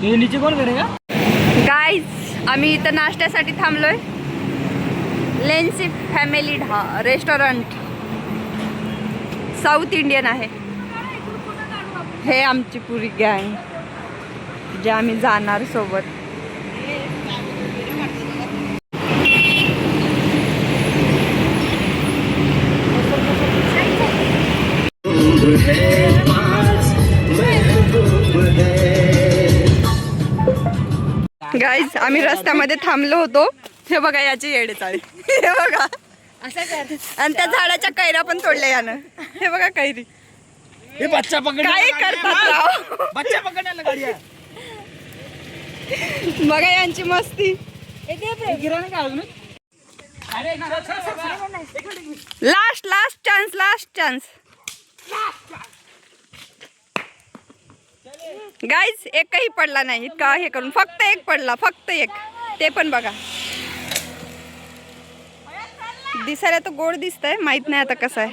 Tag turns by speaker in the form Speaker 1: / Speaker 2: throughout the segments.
Speaker 1: ये नीचे कौन करेगा?
Speaker 2: गाइस आम्ही इथं नाश्त्यासाठी थांबलोय. लेन्सी फॅमिली रेस्टॉरंट साऊथ इंडियन आहे. हे आमची पुरी गँग जे आम्ही जाणार सोबत. गाईज आम्ही रस्त्यामध्ये थांबलो होतो. हे बघा याची येडे चाळे. हे बघा आणि त्या झाडाच्या कैऱ्या पण तोडल्या यानं. हे बघा कैरी.
Speaker 1: ये बच्चा पकड़
Speaker 2: काय करतात राव.
Speaker 1: बच्चा पकड़ने लगा दिया.
Speaker 2: बघा यांची मस्ती.
Speaker 1: गिराने का अजून? अरे
Speaker 2: लास्ट चान्स. गाईज एकही पडला नाही. इतका हे करून फक्त एक पडला. फक्त एक. ते पण बघा. दिसायला तर गोड दिसतंय. माहित नाही आता कसं आहे.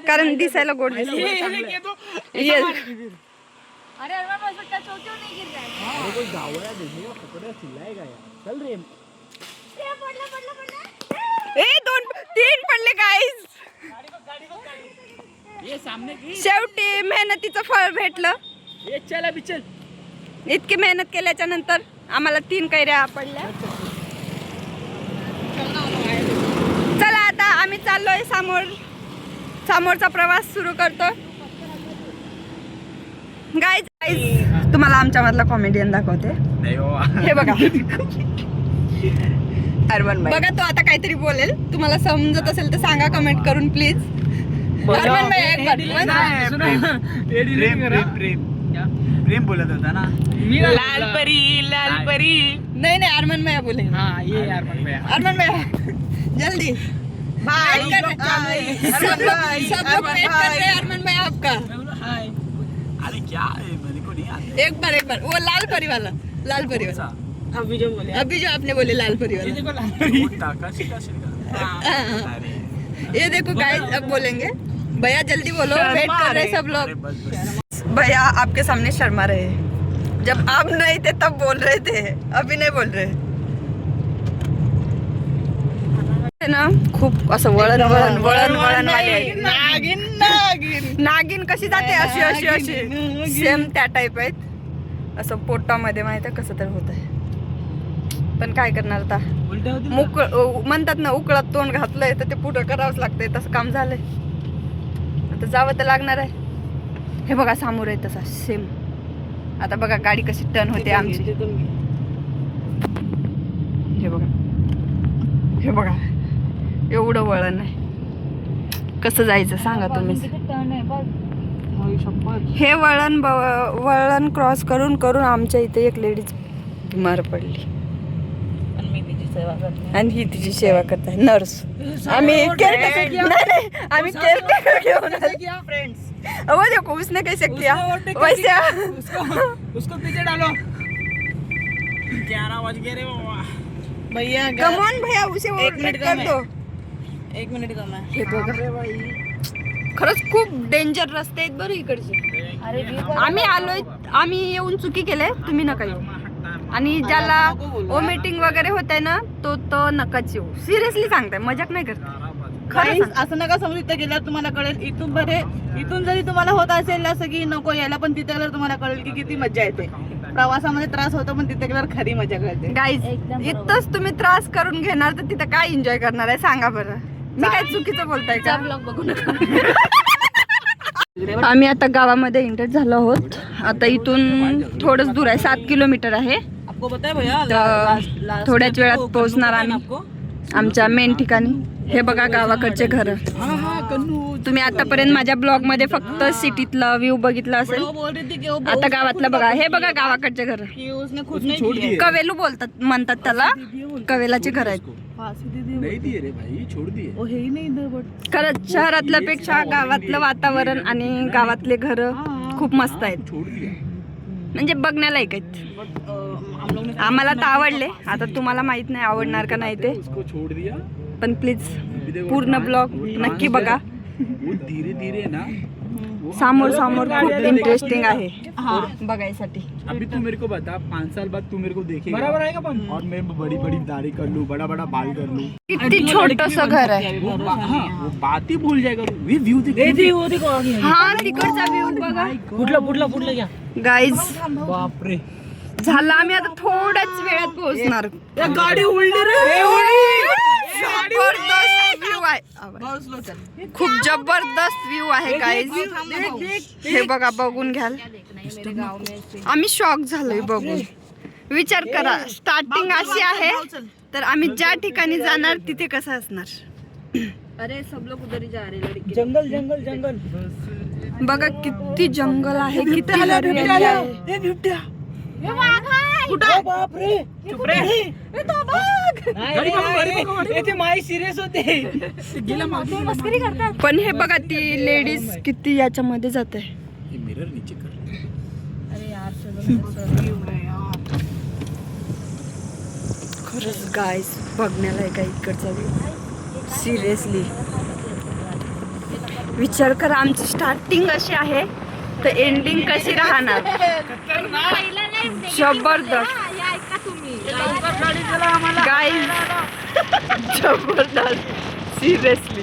Speaker 2: कारण दिसायला गोड दिसतंय. तीन पडले गाईज. शेवटी मेहनतीचं फळ भेटलं. इतकी मेहनत केल्याच्या नंतर आम्हाला 3 कैऱ्या पडल्या. चला आता आम्ही चाललोय समोरचा प्रवास सुरू करतो. गाईज तुम्हाला आमच्या मधला कॉमेडियन दाखवते. हे बघा. बघा तो आता काहीतरी बोलेल. तुम्हाला समजत असेल तर सांगा कमेंट करून प्लीज. अरमान भाई एक बार
Speaker 1: प्रेम बोलत होता ना.
Speaker 2: लाल परी. नहीं अरमान भैया बोले.
Speaker 1: हाँ ये अरमान भैया.
Speaker 2: अरमान भैया जल्दी बाय. सब लोग वेट कर रहे हैं अरमान भैया आपका.
Speaker 1: अरे क्या है मेरे को नहीं आता.
Speaker 2: एक बार वो लाल परी वाला. अभी जो आपने बोले लाल परी वाला. ये देखो गाइस अब बोलेंगे. भैया जल्दी बोलो. वेट कर रहे हैं सब लोग. भैया आपके सामने शर्मा रहे हैं. जब आप नहीं थे तब बोल रहे थे. अभी नहीं बोल रहे ना. खूप असं वळण वाले. नागिन कशी जाते अशी सेम त्या टाईप आहेत. असं पोटामध्ये माहित आहे कसं तर होत आहे. पण काय करणार आता. म्हणतात ना उकळत तोंड घातलंय तर ते पुढं करावंच लागतंय. तसं काम झालंय. आता जावं तर लागणार आहे. हे बघा समोर आहे तसा सेम. आता बघा गाडी कशी टर्न होते आमची. हे बघा एवढं वळण आहे. कसं जायचं सांगा तुम्ही. हे वळण क्रॉस करून आमच्या इथे एक लेडीज बिमार पडली. आणि ही तिची सेवा करत आहे. नर्स. आम्ही केअरटेकर घेऊन फ्रेंड्स. अब देखो उसने कैसे किया वैसे.
Speaker 1: उसको पीछे डालो. 11 बज गए रे
Speaker 2: भैया. कम ऑन भैया उसे ओवरटेक कर दो.
Speaker 3: 1 मिनिट कम आहे.
Speaker 2: हे बघा खरंच खूप डेंजर रस्ते आहेत बरं इकडचे. आम्ही येऊन चुकी केले. तुम्ही नका येऊ. आणि ज्याला वॉमिटिंग वगैरे होत आहे ना तो नकाच येऊ. सिरियसली सांगताय. मजाक नाही करत.
Speaker 3: खरंच असं नका समजू. तिथे गेल्यावर तुम्हाला कळेल. इथून जरी तुम्हाला होत असेल असं की नको यायला पण तिथे गेल्यावर तुम्हाला कळेल की किती मजा येते. प्रवासामध्ये त्रास होतो पण तिथे गेल्यावर खरी मजा कळते.
Speaker 2: गाईज इथंच तुम्ही त्रास करून घेणार तर तिथं काय एन्जॉय करणार आहे सांगा बरं. मी काय चुकीचं बोलताय का.
Speaker 3: ब्लॉग बघू नका.
Speaker 2: आम्ही आता गावामध्ये एंटर झालो आहोत. आता इथून थोडंच दूर आहे. 7 किलोमीटर आहे.
Speaker 3: आपको पता है भैया
Speaker 2: थोड्याच वेळात पोहोचणार आम्ही आमच्या मेन ठिकाणी. हे बघा गावाकडचे घर. तुम्ही आतापर्यंत माझ्या ब्लॉग मध्ये फक्त सिटीतला व्ह्यू बघितला असेल. आता गावातला बघा. हे बघा गावाकडचे घर. कवेलू म्हणतात त्याला. कवेलाचे घर आहेत. खरंच शहरातल्या पेक्षा गावातलं वातावरण आणि गावातले घर खूप मस्त आहेत. म्हणजे बघण्यालायक आहेत. आम्हाला तर आवडले. आता तुम्हाला माहित नाही आवडणार का नाही ते. पण प्लीज पूर्ण ब्लॉग नक्की बघा.
Speaker 1: धीरे धीरे ना
Speaker 2: समोर समोर खूप इंटरेस्टिंग आहे बघायसाठी.
Speaker 1: अभी तू मेरे को बता 5 साल बाद तू मेरे को देखेगा बराबर आएगा और मैं बड़ी बड़ी दाढ़ी कर लूं, बड़ा बड़ा बाल कर लूं.
Speaker 2: किती छोटस घर आहे.
Speaker 1: वो बात ही भूल जाएगा. वी व्यू देखो
Speaker 2: हा तिकडचा व्ह्यू बघा.
Speaker 1: पुढला घ्या
Speaker 2: गाईज
Speaker 1: बापरे.
Speaker 2: झाला आम्ही आता थोड्याच वेळात पोहोचणार.
Speaker 1: गाडी उलटी रे.
Speaker 2: जबरदस्त व्ह्यू आहे. खूप जबरदस्त व्ह्यू आहे गाईज. हे बघा बघून घ्याल. आम्ही शॉक झालोय बघून. विचार करा स्टार्टिंग अशी आहे तर आम्ही ज्या ठिकाणी जाणार तिथे कसं असणार.
Speaker 3: अरे सब लोग उधर ही जा रहे लड़के.
Speaker 1: जंगल
Speaker 2: बघा किती जंगल आहे, किती हरियाली आहे.
Speaker 1: बापरे. माई सिरियस होते.
Speaker 2: पण हे बघा ती लेडीज किती याच्यामध्ये जाते.
Speaker 1: मिरर नीचे कर.
Speaker 2: खरंच गाईस बघण्याला आहे का इकडचा व्ह्यू. सिरियसली विचार करा आमची स्टार्टिंग अशी आहे तर एंडिंग कशी राहणार. जबरदस्त गाईस. जबरदस्त सिरियसली.